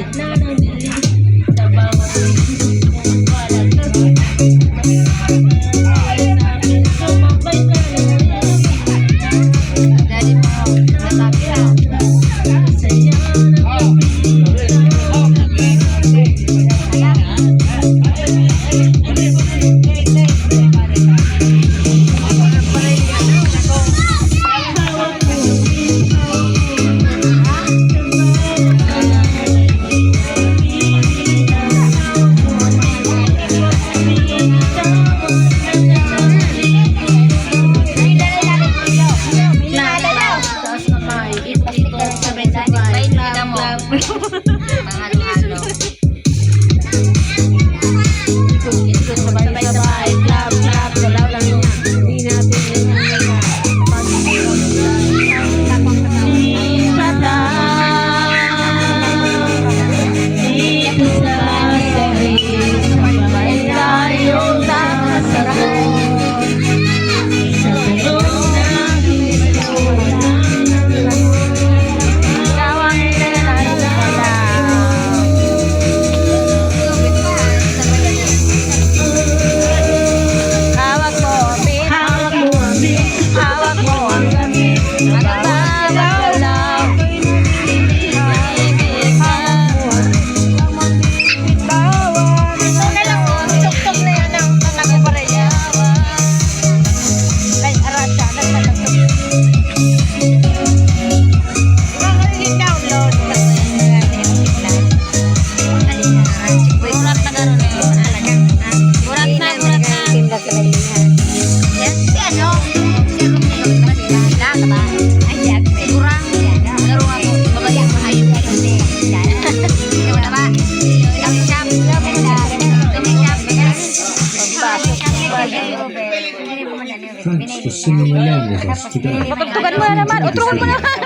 gitna ng dilim, sa bawat isip kong palagay. Ay sa akin, sumabay ka rin. Daddy mo, natabi ah. Saya ng sabay-sabay, clap, clap, galaw lang yun. Hindi natin dito sa sarili, sabay tayong nakasagot. Sa tulog ng ito, tawang hawak mo ang gamit, magpapagalaw. Ito na lang oh, tuktok na yan ang nagpapareya. Like aracha, nagtatugtog. I-download kasi burat na gano'n na yun. Burat na. Tindak na yun. Yes, si ano? Si Romeo. Lahat ba? Ay, yan. Sigurang. Laro ako. Babaya mo hayop ka kasi. Ikaw na ba? Shop. Franz, gusto naman yan. Patugtugan mo na naman. Utrukan mo naman.